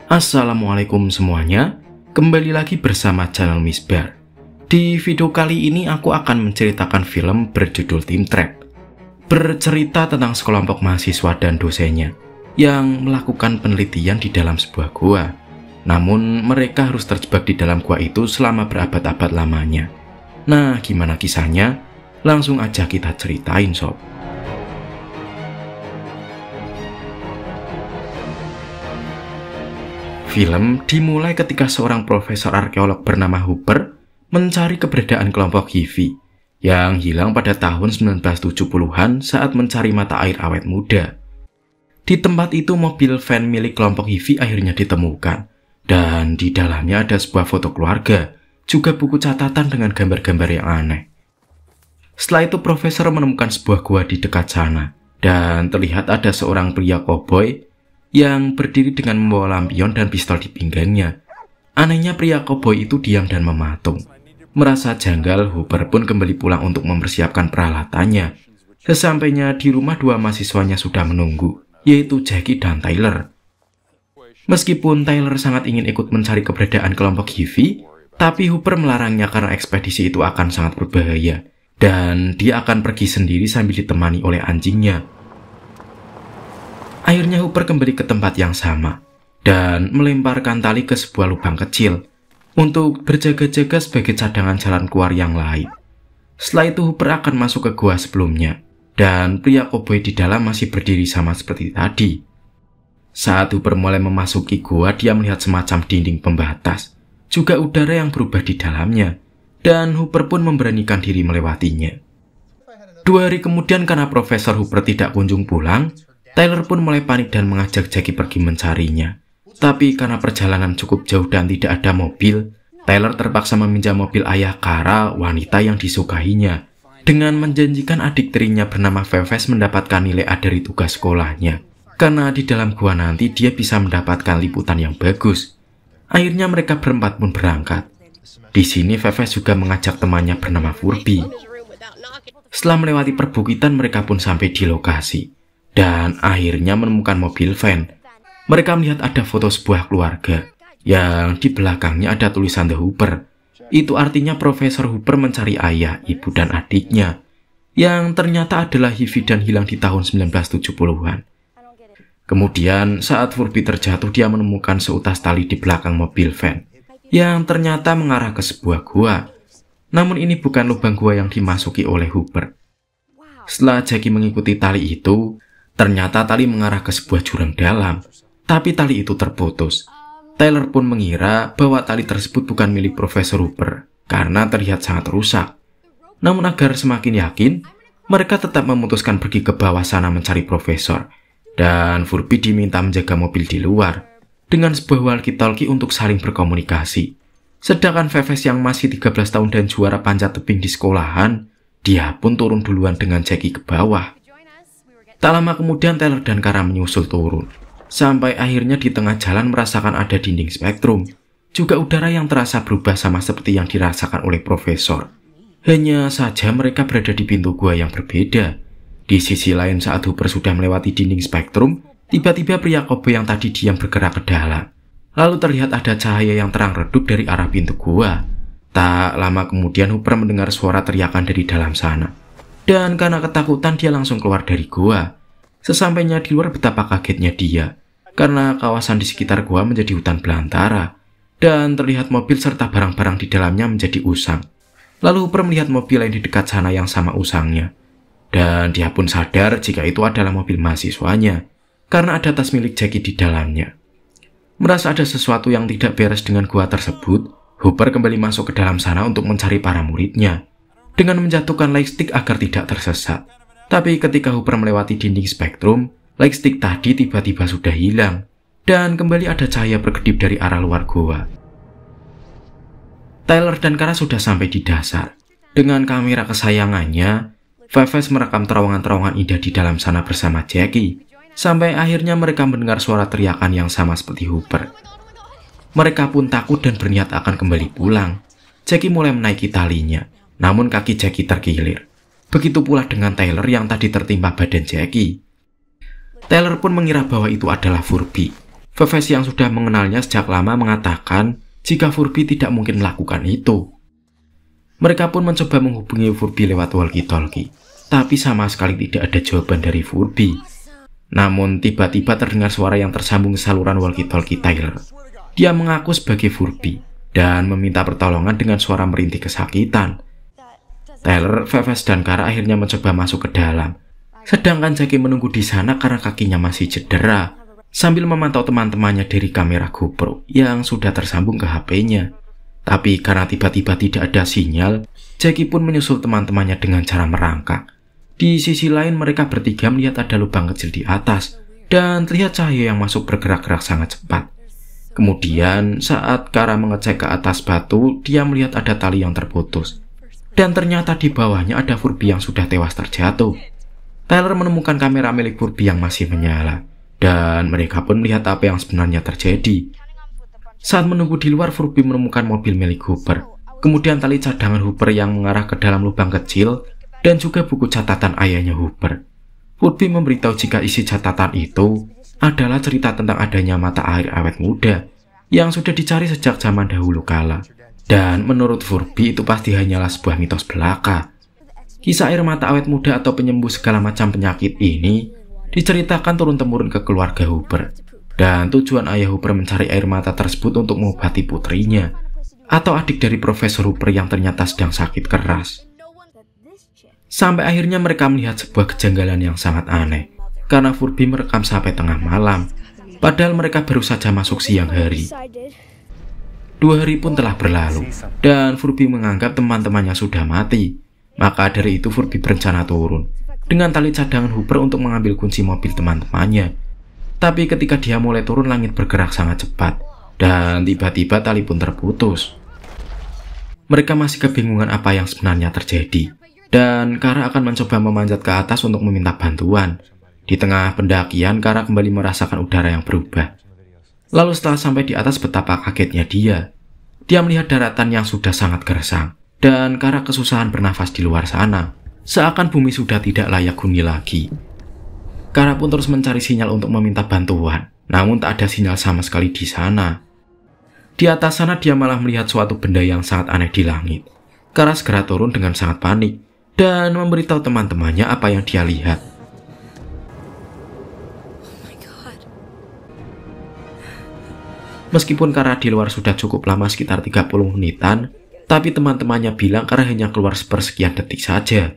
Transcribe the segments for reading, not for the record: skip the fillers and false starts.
Assalamualaikum semuanya, kembali lagi bersama channel Misbar. Di video kali ini aku akan menceritakan film berjudul Tim Trap. Bercerita tentang sekelompok mahasiswa dan dosennya yang melakukan penelitian di dalam sebuah gua. Namun mereka harus terjebak di dalam gua itu selama berabad-abad lamanya. Nah, gimana kisahnya? Langsung aja kita ceritain sob. Film dimulai ketika seorang profesor arkeolog bernama Hooper mencari keberadaan kelompok Hivi yang hilang pada tahun 1970-an saat mencari mata air awet muda. Di tempat itu mobil van milik kelompok Hivi akhirnya ditemukan, dan di dalamnya ada sebuah foto keluarga, juga buku catatan dengan gambar-gambar yang aneh. Setelah itu profesor menemukan sebuah gua di dekat sana, dan terlihat ada seorang pria koboi yang berdiri dengan membawa lampion dan pistol di pinggangnya. Anehnya pria koboi itu diam dan mematung. Merasa janggal, Hooper pun kembali pulang untuk mempersiapkan peralatannya. Sesampainya di rumah, dua mahasiswanya sudah menunggu, yaitu Jackie dan Tyler. Meskipun Tyler sangat ingin ikut mencari keberadaan kelompok Hivi, tapi Hooper melarangnya karena ekspedisi itu akan sangat berbahaya, dan dia akan pergi sendiri sambil ditemani oleh anjingnya. Akhirnya Hooper kembali ke tempat yang sama dan melemparkan tali ke sebuah lubang kecil untuk berjaga-jaga sebagai cadangan jalan keluar yang lain. Setelah itu Hooper akan masuk ke gua sebelumnya, dan pria koboi di dalam masih berdiri sama seperti tadi. Saat Hooper mulai memasuki gua, dia melihat semacam dinding pembatas, juga udara yang berubah di dalamnya, dan Hooper pun memberanikan diri melewatinya. 2 hari kemudian, karena Profesor Hooper tidak kunjung pulang, Tyler pun mulai panik dan mengajak Jackie pergi mencarinya. Tapi karena perjalanan cukup jauh dan tidak ada mobil, Tyler terpaksa meminjam mobil ayah Kara, wanita yang disukainya, dengan menjanjikan adik tirinya bernama Veves mendapatkan nilai A dari tugas sekolahnya, karena di dalam gua nanti dia bisa mendapatkan liputan yang bagus. Akhirnya mereka berempat pun berangkat. Di sini Veves juga mengajak temannya bernama Furby. Setelah melewati perbukitan, mereka pun sampai di lokasi dan akhirnya menemukan mobil van. Mereka melihat ada foto sebuah keluarga yang di belakangnya ada tulisan The Hooper. Itu artinya Profesor Hooper mencari ayah, ibu, dan adiknya yang ternyata adalah Hivi dan hilang di tahun 1970-an. Kemudian saat Furby terjatuh, dia menemukan seutas tali di belakang mobil van yang ternyata mengarah ke sebuah gua. Namun ini bukan lubang gua yang dimasuki oleh Hooper. Setelah Jackie mengikuti tali itu, ternyata tali mengarah ke sebuah jurang dalam, tapi tali itu terputus. Tyler pun mengira bahwa tali tersebut bukan milik Profesor Hooper karena terlihat sangat rusak. Namun agar semakin yakin, mereka tetap memutuskan pergi ke bawah sana mencari Profesor, dan Furby diminta menjaga mobil di luar dengan sebuah walkie-talkie untuk saling berkomunikasi. Sedangkan Veves yang masih 13 tahun dan juara panjat tebing di sekolahan, dia pun turun duluan dengan Jackie ke bawah. Tak lama kemudian Tyler dan Kara menyusul turun, sampai akhirnya di tengah jalan merasakan ada dinding spektrum, juga udara yang terasa berubah sama seperti yang dirasakan oleh Profesor. Hanya saja mereka berada di pintu gua yang berbeda. Di sisi lain, saat Hooper sudah melewati dinding spektrum, tiba-tiba pria koboi yang tadi diam bergerak ke dalam. Lalu terlihat ada cahaya yang terang redup dari arah pintu gua. Tak lama kemudian Hooper mendengar suara teriakan dari dalam sana, dan karena ketakutan dia langsung keluar dari gua. Sesampainya di luar, betapa kagetnya dia karena kawasan di sekitar gua menjadi hutan belantara dan terlihat mobil serta barang-barang di dalamnya menjadi usang. Lalu Hooper melihat mobil lain di dekat sana yang sama usangnya, dan dia pun sadar jika itu adalah mobil mahasiswanya karena ada tas milik Jackie di dalamnya. Merasa ada sesuatu yang tidak beres dengan gua tersebut, Hooper kembali masuk ke dalam sana untuk mencari para muridnya dengan menjatuhkan lightstick agar tidak tersesat. Tapi ketika Hooper melewati dinding spektrum, lightstick tadi tiba-tiba sudah hilang, dan kembali ada cahaya berkedip dari arah luar gua. Tyler dan Kara sudah sampai di dasar. Dengan kamera kesayangannya, Veves merekam terowongan-terowongan indah di dalam sana bersama Jackie, sampai akhirnya mereka mendengar suara teriakan yang sama seperti Hooper. Mereka pun takut dan berniat akan kembali pulang. Jackie mulai menaiki talinya, namun kaki Jackie terkilir. Begitu pula dengan Tyler yang tadi tertimpa badan Jackie. Tyler pun mengira bahwa itu adalah Furby. Veves yang sudah mengenalnya sejak lama mengatakan jika Furby tidak mungkin melakukan itu. Mereka pun mencoba menghubungi Furby lewat walkie-talkie, tapi sama sekali tidak ada jawaban dari Furby. Namun tiba-tiba terdengar suara yang tersambung ke saluran walkie-talkie Tyler. Dia mengaku sebagai Furby dan meminta pertolongan dengan suara merintih kesakitan. Tyler, Veves, dan Kara akhirnya mencoba masuk ke dalam. Sedangkan Jackie menunggu di sana karena kakinya masih cedera, sambil memantau teman-temannya dari kamera GoPro yang sudah tersambung ke HP-nya. Tapi karena tiba-tiba tidak ada sinyal, Jackie pun menyusul teman-temannya dengan cara merangkak. Di sisi lain mereka bertiga melihat ada lubang kecil di atas, dan terlihat cahaya yang masuk bergerak-gerak sangat cepat. Kemudian saat Kara mengecek ke atas batu, dia melihat ada tali yang terputus. Dan ternyata di bawahnya ada Furby yang sudah tewas terjatuh. Tyler menemukan kamera milik Furby yang masih menyala, dan mereka pun melihat apa yang sebenarnya terjadi. Saat menunggu di luar, Furby menemukan mobil milik Hooper, kemudian tali cadangan Hooper yang mengarah ke dalam lubang kecil, dan juga buku catatan ayahnya Hooper. Furby memberitahu jika isi catatan itu adalah cerita tentang adanya mata air awet muda yang sudah dicari sejak zaman dahulu kala. Dan menurut Furby itu pasti hanyalah sebuah mitos belaka. Kisah air mata awet muda atau penyembuh segala macam penyakit ini diceritakan turun-temurun ke keluarga Hooper. Dan tujuan ayah Hooper mencari air mata tersebut untuk mengobati putrinya, atau adik dari Profesor Hooper yang ternyata sedang sakit keras. Sampai akhirnya mereka melihat sebuah kejanggalan yang sangat aneh, karena Furby merekam sampai tengah malam, padahal mereka baru saja masuk siang hari. 2 hari pun telah berlalu, dan Furby menganggap teman-temannya sudah mati. Maka dari itu Furby berencana turun dengan tali cadangan Hooper untuk mengambil kunci mobil teman-temannya. Tapi ketika dia mulai turun, langit bergerak sangat cepat, dan tiba-tiba tali pun terputus. Mereka masih kebingungan apa yang sebenarnya terjadi, dan Kara akan mencoba memanjat ke atas untuk meminta bantuan. Di tengah pendakian, Kara kembali merasakan udara yang berubah. Lalu setelah sampai di atas, betapa kagetnya dia. Dia melihat daratan yang sudah sangat gersang, dan Kara kesusahan bernafas di luar sana, seakan bumi sudah tidak layak huni lagi. Kara pun terus mencari sinyal untuk meminta bantuan, namun tak ada sinyal sama sekali di sana. Di atas sana dia malah melihat suatu benda yang sangat aneh di langit. Kara segera turun dengan sangat panik dan memberitahu teman-temannya apa yang dia lihat. Meskipun Kara di luar sudah cukup lama sekitar 30 menitan, tapi teman-temannya bilang Kara hanya keluar sepersekian detik saja.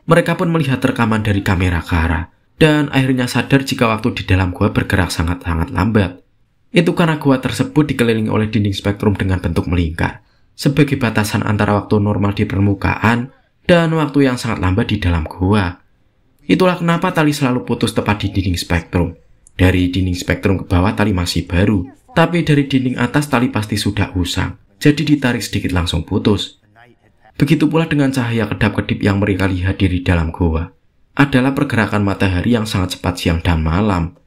Mereka pun melihat rekaman dari kamera Kara, dan akhirnya sadar jika waktu di dalam gua bergerak sangat-sangat lambat. Itu karena gua tersebut dikelilingi oleh dinding spektrum dengan bentuk melingkar, sebagai batasan antara waktu normal di permukaan dan waktu yang sangat lambat di dalam gua. Itulah kenapa tali selalu putus tepat di dinding spektrum. Dari dinding spektrum ke bawah tali masih baru, tapi dari dinding atas tali pasti sudah usang, jadi ditarik sedikit langsung putus. Begitu pula dengan cahaya kedap-kedip yang mereka lihat di dalam gua. Adalah pergerakan matahari yang sangat cepat siang dan malam.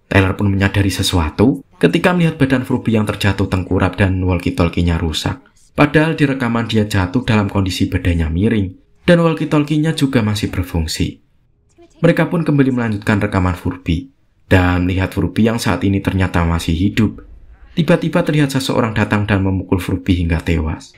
Tyler pun menyadari sesuatu ketika melihat badan Furby yang terjatuh tengkurap dan walkie-talkie-nya rusak. Padahal di rekaman dia jatuh dalam kondisi badannya miring, dan walkie-talkie-nya juga masih berfungsi. Mereka pun kembali melanjutkan rekaman Furby, dan melihat Furby yang saat ini ternyata masih hidup. Tiba-tiba terlihat seseorang datang dan memukul Furby hingga tewas.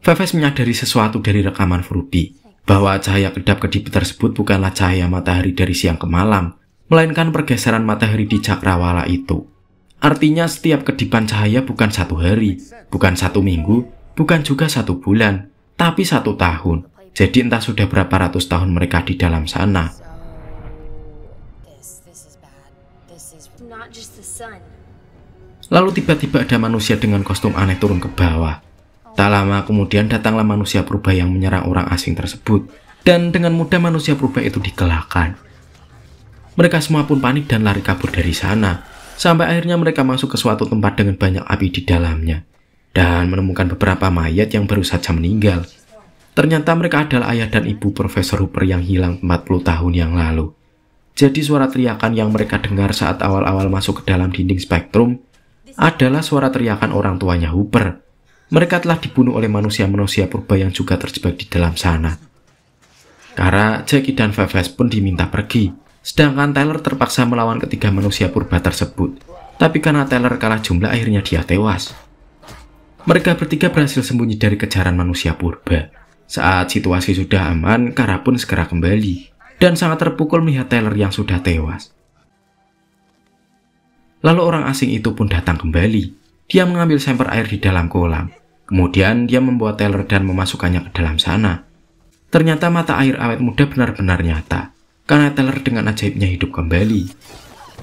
Veves menyadari sesuatu dari rekaman Furby, bahwa cahaya kedap-kedip tersebut bukanlah cahaya matahari dari siang ke malam, melainkan pergeseran matahari di cakrawala itu. Artinya setiap kedipan cahaya bukan 1 hari, bukan 1 minggu, bukan juga 1 bulan, tapi 1 tahun. Jadi entah sudah berapa ratus tahun mereka di dalam sana. Lalu tiba-tiba ada manusia dengan kostum aneh turun ke bawah. Tak lama kemudian datanglah manusia purba yang menyerang orang asing tersebut, dan dengan mudah manusia purba itu dikelahkan. Mereka semua pun panik dan lari kabur dari sana, sampai akhirnya mereka masuk ke suatu tempat dengan banyak api di dalamnya, dan menemukan beberapa mayat yang baru saja meninggal. Ternyata mereka adalah ayah dan ibu Profesor Hooper yang hilang 40 tahun yang lalu. Jadi suara teriakan yang mereka dengar saat awal-awal masuk ke dalam dinding spektrum adalah suara teriakan orang tuanya Hooper. mereka telah dibunuh oleh manusia-manusia purba yang juga terjebak di dalam sana. Kara, Jackie, dan Vives pun diminta pergi, sedangkan Tyler terpaksa melawan ketiga manusia purba tersebut. Tapi karena Tyler kalah jumlah, akhirnya dia tewas. Mereka bertiga berhasil sembunyi dari kejaran manusia purba. Saat situasi sudah aman, Kara pun segera kembali, dan sangat terpukul melihat Tyler yang sudah tewas. Lalu orang asing itu pun datang kembali. Dia mengambil sampel air di dalam kolam. Kemudian dia membawa Tyler dan memasukkannya ke dalam sana. Ternyata mata air awet muda benar-benar nyata, karena Tyler dengan ajaibnya hidup kembali.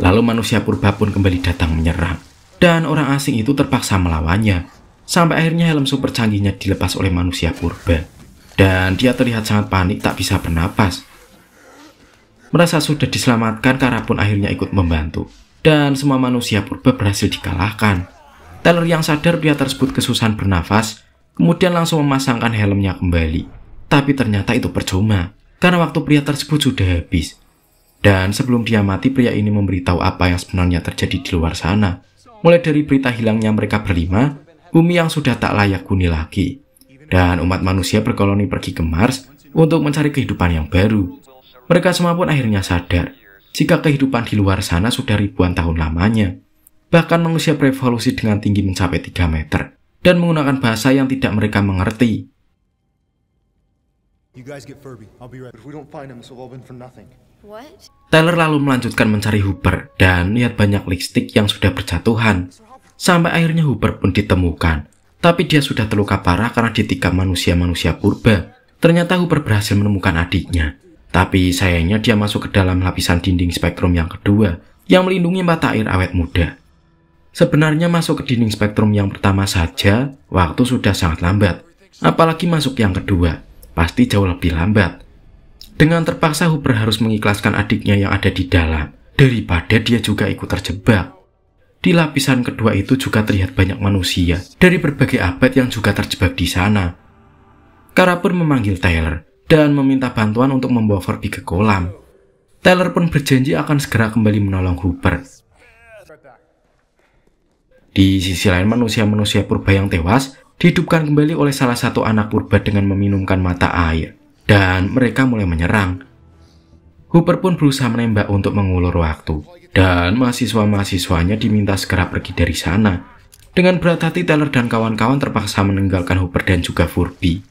Lalu manusia purba pun kembali datang menyerang, dan orang asing itu terpaksa melawannya, sampai akhirnya helm super canggihnya dilepas oleh manusia purba. Dan dia terlihat sangat panik, tak bisa bernapas. Merasa sudah diselamatkan, Kara pun akhirnya ikut membantu, dan semua manusia purba berhasil dikalahkan. Tyler yang sadar pria tersebut kesusahan bernafas, kemudian langsung memasangkan helmnya kembali. Tapi ternyata itu percuma, karena waktu pria tersebut sudah habis. Dan sebelum dia mati, pria ini memberitahu apa yang sebenarnya terjadi di luar sana. Mulai dari berita hilangnya mereka berlima, bumi yang sudah tak layak huni lagi, dan umat manusia berkoloni pergi ke Mars untuk mencari kehidupan yang baru. Mereka semua pun akhirnya sadar, jika kehidupan di luar sana sudah ribuan tahun lamanya. Bahkan manusia berevolusi dengan tinggi mencapai 3 meter, dan menggunakan bahasa yang tidak mereka mengerti. Tyler lalu melanjutkan mencari Hooper dan lihat banyak lipstick yang sudah berjatuhan. Sampai akhirnya Hooper pun ditemukan, tapi dia sudah terluka parah karena ditikam manusia-manusia purba. Ternyata Hooper berhasil menemukan adiknya, tapi sayangnya dia masuk ke dalam lapisan dinding spektrum yang kedua yang melindungi mata air awet muda. Sebenarnya masuk ke dinding spektrum yang pertama saja, waktu sudah sangat lambat. Apalagi masuk yang kedua, pasti jauh lebih lambat. Dengan terpaksa Hooper harus mengikhlaskan adiknya yang ada di dalam, daripada dia juga ikut terjebak. Di lapisan kedua itu juga terlihat banyak manusia dari berbagai abad yang juga terjebak di sana. Kara pun memanggil Tyler dan meminta bantuan untuk membawa Furby ke kolam. Tyler pun berjanji akan segera kembali menolong Hooper. Di sisi lain, manusia-manusia purba yang tewas dihidupkan kembali oleh salah satu anak purba dengan meminumkan mata air, dan mereka mulai menyerang. Hooper pun berusaha menembak untuk mengulur waktu, dan mahasiswa-mahasiswanya diminta segera pergi dari sana. Dengan berat hati, Tyler dan kawan-kawan terpaksa meninggalkan Hooper dan juga Furby.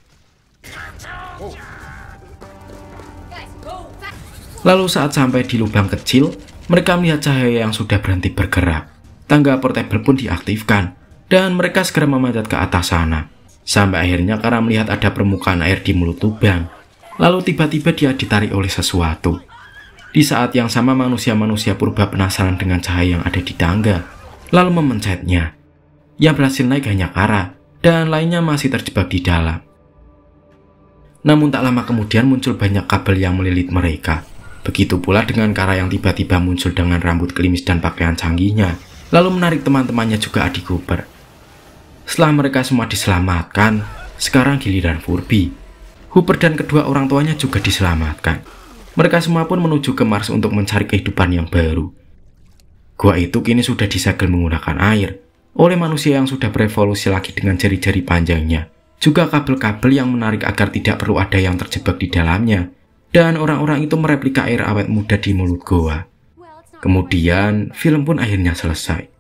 Lalu saat sampai di lubang kecil, mereka melihat cahaya yang sudah berhenti bergerak. Tangga portable pun diaktifkan, dan mereka segera memanjat ke atas sana. Sampai akhirnya Kara melihat ada permukaan air di mulut lubang. Lalu tiba-tiba dia ditarik oleh sesuatu. Di saat yang sama manusia-manusia purba penasaran dengan cahaya yang ada di tangga, lalu memencetnya. Yang berhasil naik hanya Kara, dan lainnya masih terjebak di dalam. Namun tak lama kemudian muncul banyak kabel yang melilit mereka. Begitu pula dengan Kara yang tiba-tiba muncul dengan rambut klimis dan pakaian canggihnya, lalu menarik teman-temannya juga adik Hooper. Setelah mereka semua diselamatkan, sekarang giliran Furby. Hooper dan kedua orang tuanya juga diselamatkan. Mereka semua pun menuju ke Mars untuk mencari kehidupan yang baru. Gua itu kini sudah disegel menggunakan air oleh manusia yang sudah berevolusi lagi dengan jari-jari panjangnya. Juga kabel-kabel yang menarik agar tidak perlu ada yang terjebak di dalamnya. Dan orang-orang itu mereplika air awet muda di mulut goa. Kemudian, film pun akhirnya selesai.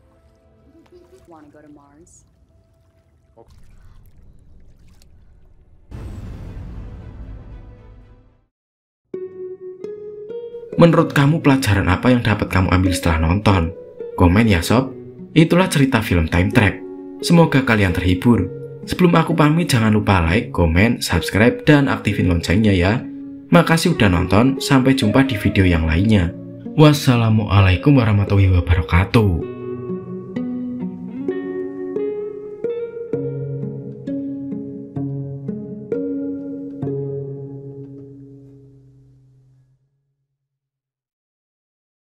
Menurut kamu pelajaran apa yang dapat kamu ambil setelah nonton? Komen ya sob. Itulah cerita film Time Trap. Semoga kalian terhibur. Sebelum aku pamit, jangan lupa like, komen, subscribe, dan aktifin loncengnya ya. Makasih udah nonton, sampai jumpa di video yang lainnya. Wassalamualaikum warahmatullahi wabarakatuh.